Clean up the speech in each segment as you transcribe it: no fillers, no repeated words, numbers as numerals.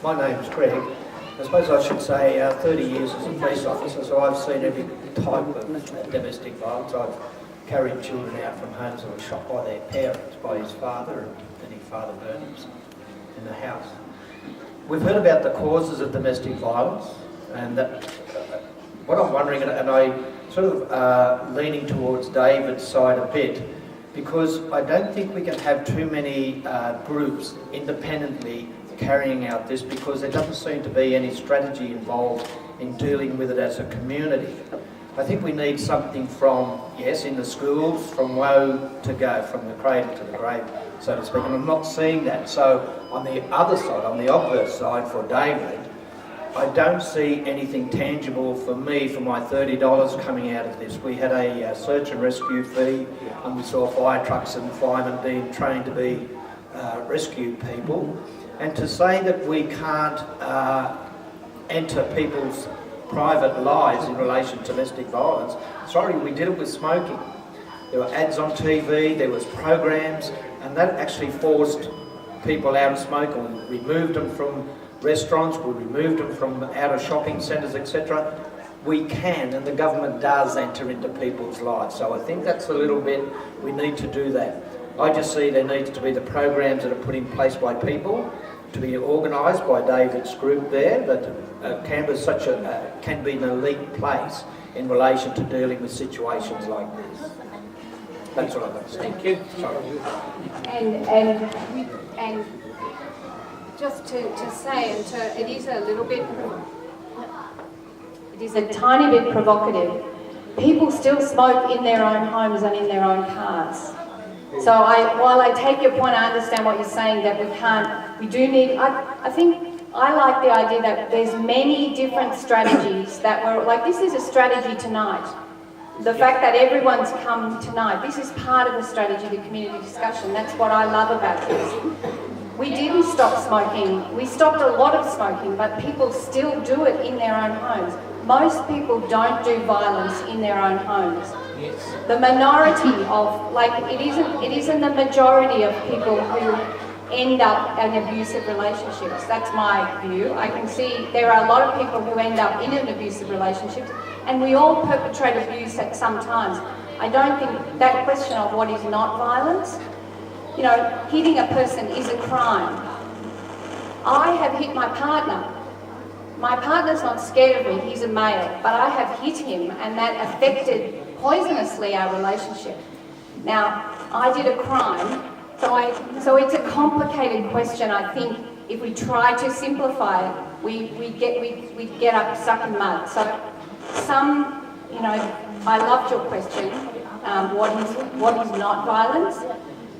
My name's Greg. I suppose I should say 30 years as a police officer, so I've seen every type of domestic violence. I've carried children out from homes that were shot by their parents, by his father, and then his father burned him in the house. We've heard about the causes of domestic violence, and that, what I'm wondering, and I sort of leaning towards David's side a bit, because I don't think we can have too many groups independently carrying out this, because there doesn't seem to be any strategy involved in dealing with it as a community. I think we need something from, yes, in the schools, from woe to go, from the cradle to the grave, so to speak, and I'm not seeing that. So on the other side, on the obverse side for David, I don't see anything tangible for me for my $30 coming out of this. We had a search and rescue fee, and we saw fire trucks and firemen being trained to be rescue people. And to say that we can't enter people's private lives in relation to domestic violence, sorry, we did it with smoking. There were ads on TV, there was programs, and that actually forced people out of smoking. We removed them from restaurants, we removed them from out of shopping centres, etc. We can, and the government does enter into people's lives. So I think that's a little bit, we need to do that. I just see there needs to be the programs that are put in place by people, to be organised by David's group there, that Canberra's can be an elite place in relation to dealing with situations like this. That's what I've got to say. Thank you. Sorry. And just to say, it is a little bit, it is a tiny bit provocative. People still smoke in their own homes and in their own cars. So while I take your point, I understand what you're saying, that we do need, I think I like the idea that there's many different strategies that were, like this is a strategy tonight. The fact that everyone's come tonight, this is part of the strategy, the community discussion. That's what I love about this. We didn't stop smoking. We stopped a lot of smoking, but people still do it in their own homes. Most people don't do violence in their own homes. Yes. The minority of, it isn't the majority of people who end up in abusive relationships. That's my view. I can see there are a lot of people who end up in an abusive relationship, and we all perpetrate abuse at some times. I don't think that question of what is not violence, you know, hitting a person is a crime. I have hit my partner. My partner's not scared of me, he's a male, but I have hit him, and that affected poisonously our relationship. Now, I did a crime, so it's a complicated question. I think if we try to simplify it, we get up stuck in mud. So you know, I loved your question. What is not violence?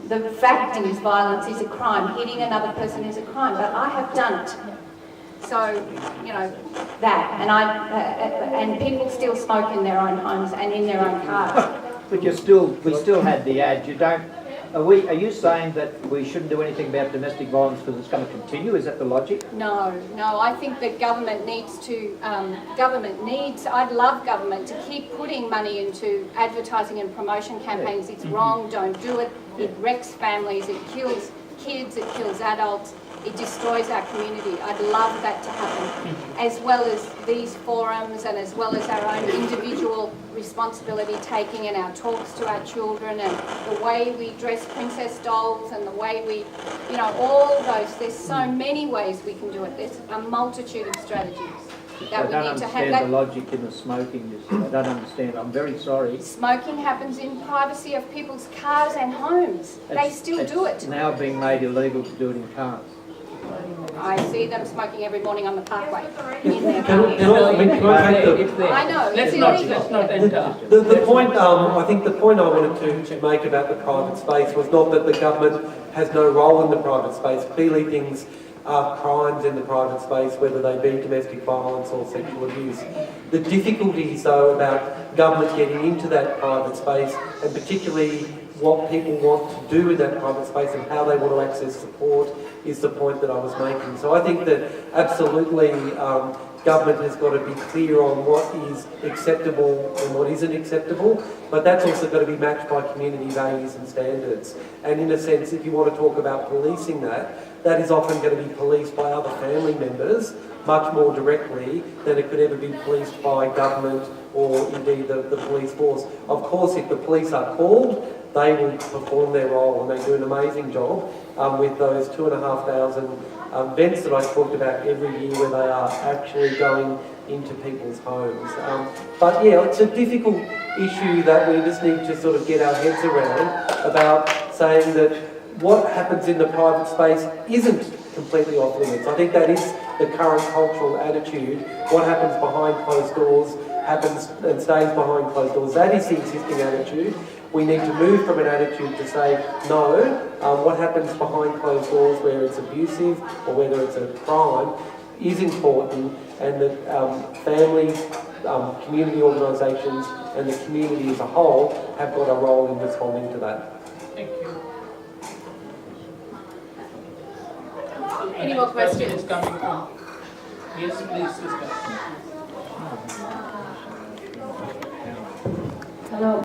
The fact is violence is a crime. Hitting another person is a crime, but I have done it. So, you know, that, and people still smoke in their own homes and in their own cars. But we still had the ad. You don't. Are you saying that we shouldn't do anything about domestic violence because it's going to continue? Is that the logic? No. I think that government needs to. I'd love government to keep putting money into advertising and promotion campaigns. It's wrong. Don't do it. It wrecks families. It kills kids. It kills adults. It destroys our community. I'd love that to happen, as well as these forums and as well as our own individual responsibility taking in our talks to our children and the way we dress princess dolls and the way we, you know, all those. There's so many ways we can do it. There's a multitude of strategies that we need to have. I don't understand the logic in the smoking. I don't understand. I'm very sorry. Smoking happens in privacy of people's cars and homes. They still do it. It's now being made illegal to do it in cars. I see them smoking every morning on the parkway in their Can I take the... I know. Let's not enter. The point, I think the point I wanted to make about the private space was not that the government has no role in the private space. Clearly things are crimes in the private space, whether they be domestic violence or sexual abuse. The difficulties, though, about government getting into that private space, and particularly what people want to do in that private space and how they want to access support, is the point that I was making. So I think that absolutely government has got to be clear on what is acceptable and what isn't acceptable, but that's also got to be matched by community values and standards. And in a sense, if you want to talk about policing that, that is often going to be policed by other family members much more directly than it could ever be policed by government or indeed the police force. Of course, if the police are called, they will perform their role and they do an amazing job with those 2,500 vents that I talked about every year where they are actually going into people's homes. But yeah, it's a difficult issue that we just need to sort of get our heads around about saying that what happens in the private space isn't completely off limits. I think that is the current cultural attitude. What happens behind closed doors happens and stays behind closed doors. That is the existing attitude. We need to move from an attitude to say, no, what happens behind closed doors where it's abusive or whether it's a crime is important, and that families, community organisations and the community as a whole have got a role in responding to that. Thank you. Any more questions? Is coming from. Yes, please, sister. Hello.